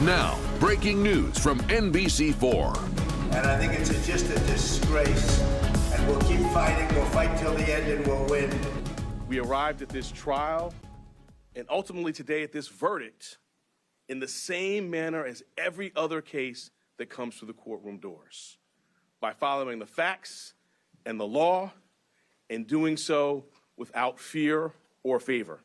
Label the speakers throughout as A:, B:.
A: Now, breaking news from NBC4.
B: And I think it's just a disgrace. And we'll keep fighting. We'll fight till the end and we'll win.
C: We arrived at this trial and ultimately today at this verdict in the same manner as every other case that comes through the courtroom doors, by following the facts and the law and doing so without fear or favor.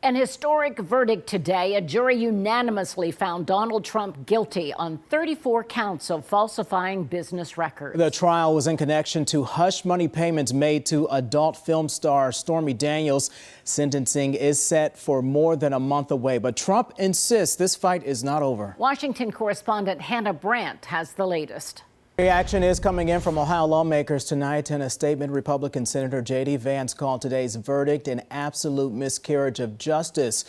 D: An historic verdict today. A jury unanimously found Donald Trump guilty on 34 counts of falsifying business records.
E: The trial was in connection to hush money payments made to adult film star Stormy Daniels. Sentencing is set for more than a month away, but Trump insists this fight is not over.
D: Washington correspondent Hannah Brandt has the latest.
E: Reaction is coming in from Ohio lawmakers tonight. In a statement, Republican Senator J.D. Vance called today's verdict an absolute miscarriage of justice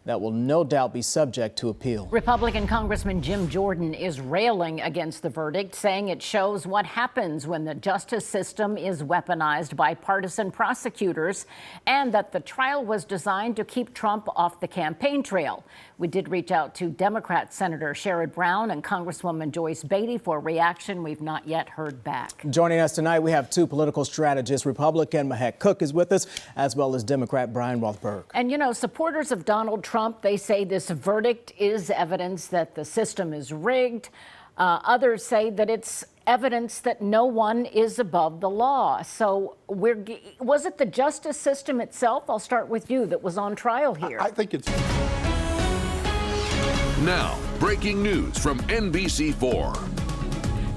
E: that will no doubt be subject to appeal.
D: Republican Congressman Jim Jordan is railing against the verdict, saying it shows what happens when the justice system is weaponized by partisan prosecutors and that the trial was designed to keep Trump off the campaign trail. We did reach out to Democrat Senator Sherrod Brown and Congresswoman Joyce Beatty for reaction. We've not yet heard back.
E: Joining us tonight, we have two political strategists. Republican Mahek Cook is with us, as well as Democrat Brian Rothberg.
D: And, you know, supporters of Donald Trump, they say this verdict is evidence that the system is rigged. Others say that it's evidence that no one is above the law. So was it the justice system itself? I'll start with you that was on trial here.
F: I think it's...
A: Now, breaking news from NBC4.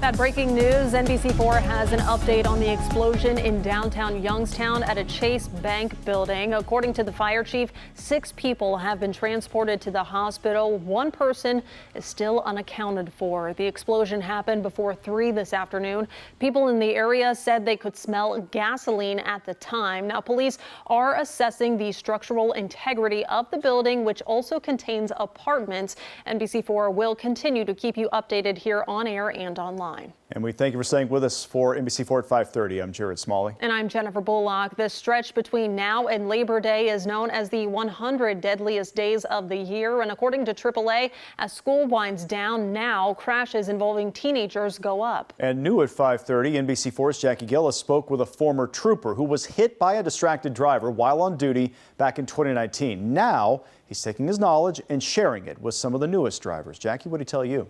G: That breaking news, NBC4 has an update on the explosion in downtown Youngstown at a Chase Bank building. According to the fire chief, 6 people have been transported to the hospital. 1 person is still unaccounted for. The explosion happened before 3 this afternoon. People in the area said they could smell gasoline at the time. Now, police are assessing the structural integrity of the building, which also contains apartments. NBC4 will continue to keep you updated here on air and online.
H: And we thank you for staying with us for NBC4 at 5:30. I'm Jared Smalley.
G: And I'm Jennifer Bullock. The stretch between now and Labor Day is known as the 100 deadliest days of the year. And according to AAA, as school winds down now, crashes involving teenagers go up.
H: And new at 5:30, NBC4's Jackie Gillis spoke with a former trooper who was hit by a distracted driver while on duty back in 2019. Now he's taking his knowledge and sharing it with some of the newest drivers. Jackie, what did he tell you?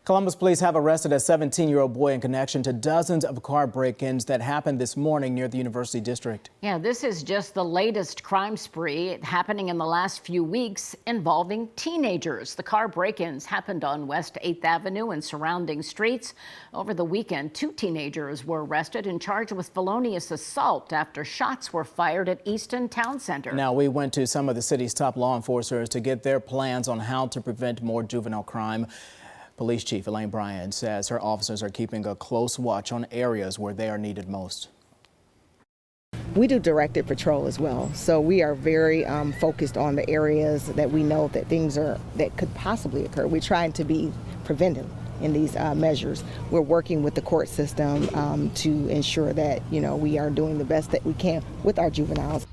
E: Columbus police have arrested a 17-year-old boy in connection to dozens of car break-ins that happened this morning near the University District.
D: Yeah, this is just the latest crime spree happening in the last few weeks involving teenagers. The car break-ins happened on West 8th Avenue and surrounding streets. Over the weekend, 2 teenagers were arrested and charged with felonious assault after shots were fired at Easton Town Center.
E: Now, we went to some of the city's top law enforcers to get their plans on how to prevent more juvenile crime. Police Chief Elaine Bryant says her officers are keeping a close watch on areas where they are needed most.
I: We do directed patrol as well, so we are very focused on the areas that we know that things that could possibly occur. We're trying to be preventive in these measures. We're working with the court system to ensure that, you know, we are doing the best that we can with our juveniles.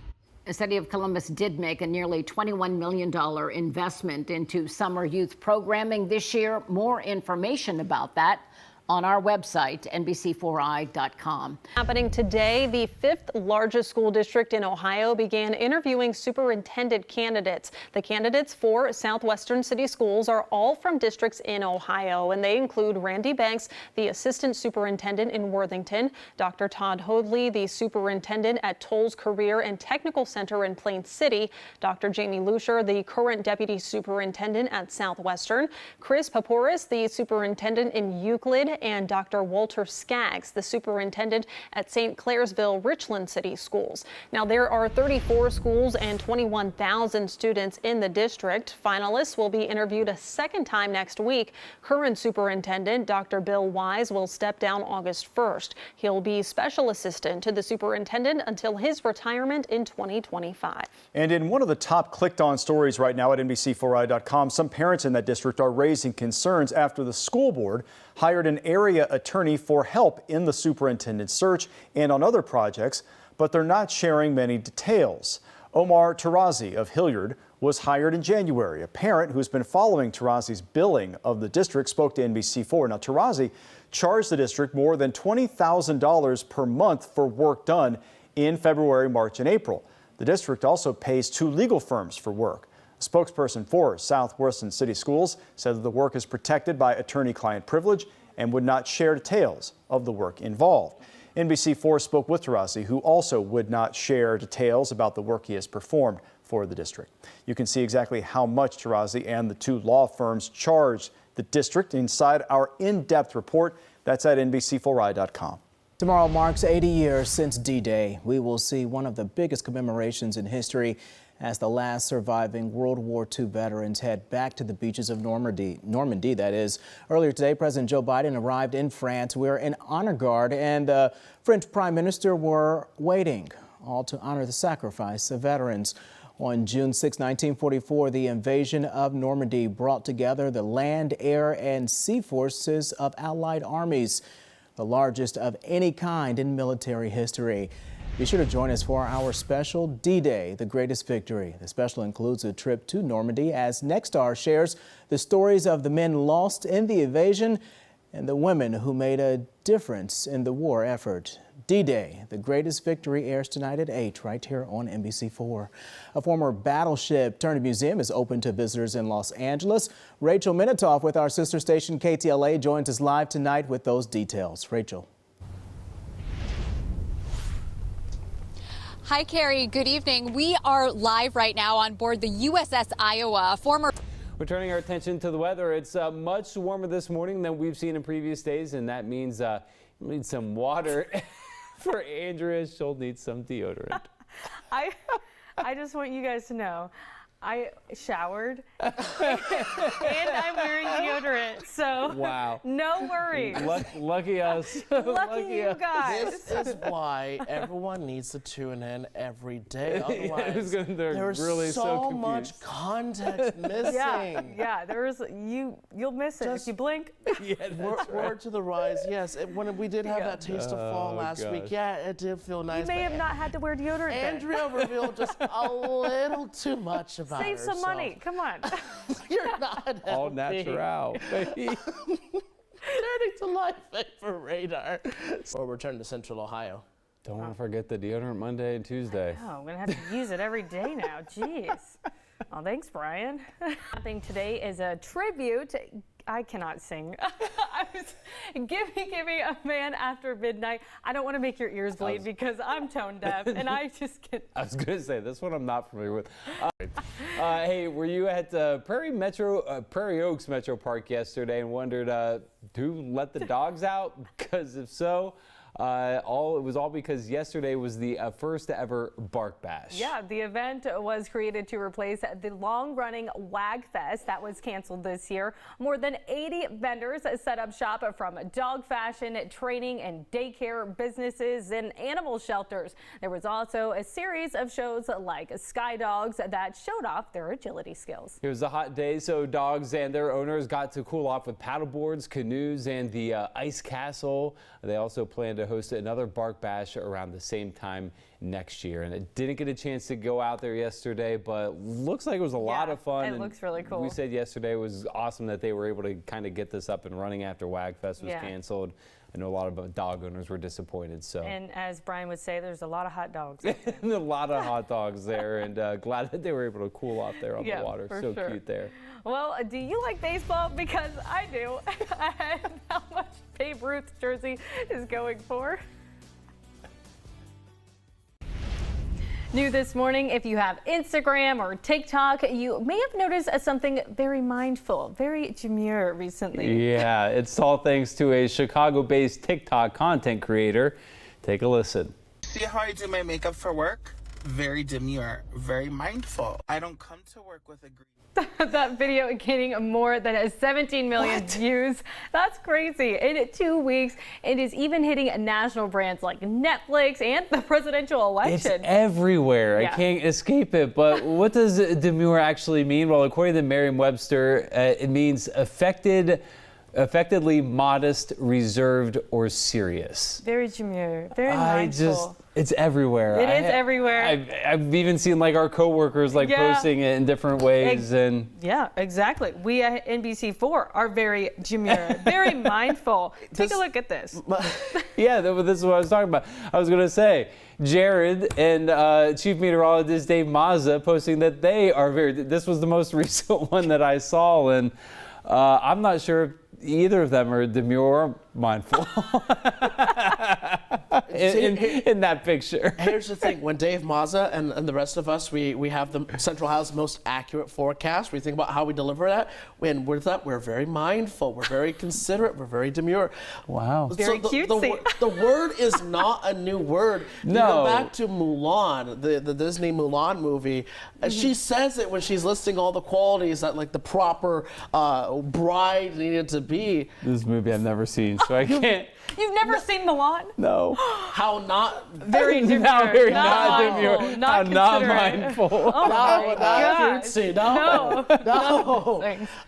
D: The city of Columbus did make a nearly $21 million investment into summer youth programming this year. More information about that on our website, NBC4i.com.
G: Happening today, the 5th largest school district in Ohio began interviewing superintendent candidates. The candidates for Southwestern City Schools are all from districts in Ohio, and they include Randy Banks, the assistant superintendent in Worthington, Dr. Todd Hoadley, the superintendent at Toll's Career and Technical Center in Plain City, Dr. Jamie Lucier, the current deputy superintendent at Southwestern, Chris Paporis, the superintendent in Euclid, and Dr. Walter Skaggs, the superintendent at St. Clairsville Richland City Schools. Now, there are 34 schools and 21,000 students in the district. Finalists will be interviewed a second time next week. Current superintendent Dr. Bill Wise will step down August 1st. He'll be special assistant to the superintendent until his retirement in 2025.
H: And in one of the top clicked-on stories right now at NBC4i.com, some parents in that district are raising concerns after the school board hired an area attorney for help in the superintendent's search and on other projects, but they're not sharing many details. Omar Tarazi of Hilliard was hired in January. A parent who's been following Tarazi's billing of the district spoke to NBC4. Now, Tarazi charged the district more than $20,000 per month for work done in February, March, and April. The district also pays 2 legal firms for work. A spokesperson for Southwestern City Schools said that the work is protected by attorney-client privilege and would not share details of the work involved. NBC4 spoke with Tarazi, who also would not share details about the work he has performed for the district. You can see exactly how much Tarazi and the 2 law firms charged the district inside our in-depth report. That's at NBC4i.com.
E: Tomorrow marks 80 years since D-Day. We will see one of the biggest commemorations in history as the last surviving World War II veterans head back to the beaches of Normandy, that is. Earlier today, President Joe Biden arrived in France. We're in honor guard, and the French Prime Minister were waiting, all to honor the sacrifice of veterans. On June 6, 1944, the invasion of Normandy brought together the land, air, and sea forces of Allied armies, the largest of any kind in military history. Be sure to join us for our special D-Day, The Greatest Victory. The special includes a trip to Normandy as Nexstar shares the stories of the men lost in the invasion and the women who made a difference in the war effort. D-Day, The Greatest Victory airs tonight at 8 right here on NBC4. A former battleship turned museum is open to visitors in Los Angeles. Rachel Minatoff with our sister station KTLA joins us live tonight with those details. Rachel.
F: Hi, Carrie. Good evening. We are live right now on board the USS Iowa.
J: We're turning our attention to the weather. It's much warmer this morning than we've seen in previous days, and that means we need some water. For Andrea, she'll need some deodorant.
K: I just want you guys to know, I showered and I'm wearing deodorant, so
J: wow.
K: No worries.
J: Lucky us.
K: Lucky you guys.
L: This is why everyone needs to tune in every day. Otherwise, there's
J: really
L: so much context missing.
K: Yeah, you'll miss it if you blink.
J: Yeah,
L: Word to the rise. Yes, when we did have that taste of fall last week, yeah, it did feel nice.
K: You may have not had to wear deodorant.
L: Andrea revealed just a little too much about
K: Save some money. Come on.
L: You're not
J: all natural, baby.
L: Turning to life for radar. Or return to Central Ohio.
J: Don't want to forget the deodorant Monday and Tuesday.
K: Oh, I'm going to have to use it every day now. Jeez. Oh, thanks, Brian. I think today is a tribute. I cannot sing. Give me a man after midnight. I don't want to make your ears bleed because I'm tone deaf and I just can't.
J: I was going to say, this one I'm not familiar with. Hey, were you at Prairie Oaks Metro Park yesterday and wondered, do let the dogs out? Because if so, it was all because yesterday was the first ever Bark Bash.
K: Yeah, the event was created to replace the long-running Wag Fest that was canceled this year. More than 80 vendors set up shop from dog fashion, training, and daycare businesses and animal shelters. There was also a series of shows like Sky Dogs that showed off their agility skills.
J: It was a hot day, so dogs and their owners got to cool off with paddleboards, canoes, and the ice castle. They also planned to host another Bark Bash around the same time next year, and it didn't get a chance to go out there yesterday, but looks like it was a lot of fun.
K: It looks really cool.
J: We said yesterday it was awesome that they were able to kind of get this up and running after Wagfest was canceled. I know a lot of dog owners were disappointed. So,
K: and as Brian would say, there's a lot of hot dogs.
J: A lot of hot dogs there, and glad that they were able to cool off there on the water. So
K: sure.
J: Cute there.
K: Well, do you like baseball? Because I do. And how much Babe Ruth's jersey is going for? New this morning, if you have Instagram or TikTok, you may have noticed something very mindful, very demure recently.
J: Yeah, it's all thanks to a Chicago-based TikTok content creator. Take a listen.
M: See how I do my makeup for work? Very demure, very mindful. I don't come to work with a green.
K: That video gaining more than 17 million views. That's crazy. In 2 weeks, it is even hitting national brands like Netflix and the presidential election.
J: It's everywhere.
K: Yeah.
J: I can't escape it. But what does demure actually mean? Well, according to Merriam-Webster, it means affected Effectively modest, reserved, or serious.
K: Very demure, very mindful.
J: It's everywhere.
K: It is everywhere.
J: I've even seen like our coworkers like posting it in different ways.
K: Yeah, exactly. We at NBC4 are very demure, very mindful. Take a look at this.
J: Yeah, this is what I was talking about. I was going to say, Jared and Chief Meteorologist Dave Mazza posting that they are this was the most recent one that I saw, and I'm not sure if either of them are demure or mindful in that picture.
L: Here's the thing, when Dave Mazza and the rest of us, we have the Central Ohio's most accurate forecast. We think about how we deliver that. And with that, we're very mindful, we're very considerate, we're very demure.
J: Wow.
K: Very cutesy.
L: The word is not a new word.
J: No.
L: You go back to Mulan, the Disney Mulan movie. She says it when she's listing all the qualities that like the proper bride needed to be.
J: This movie I've never seen, so I can't.
K: You've never seen Mulan?
J: No.
L: How not?
K: Very demure.
J: Not demure.
K: Not
J: not mindful.
K: Oh my God.
L: Cutesy. No.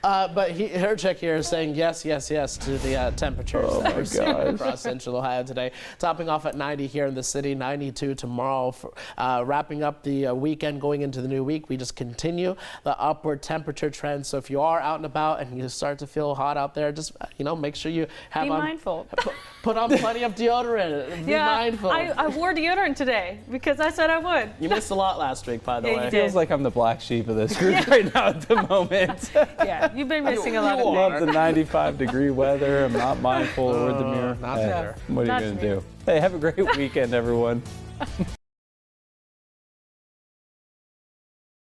L: But her check here is saying yes to the temperatures that we're seeing across Central Ohio today. Topping off at 90 here in the city, 92 tomorrow. Wrapping up the weekend, going into the new week, we just continue the upward temperature trend. So if you are out and about and you start to feel hot out there, just make sure you have
K: Be mindful.
L: Put on plenty of deodorant. Be mindful.
K: I wore deodorant today because I said I would.
L: You missed a lot last week, by the way.
J: It feels like I'm the black sheep of this group right now at the moment.
K: Yeah, you've been missing a lot of
J: I love the 95-degree weather. I'm not mindful or demure.
L: Not there.
J: What are you going to do? Hey, have a great weekend, everyone.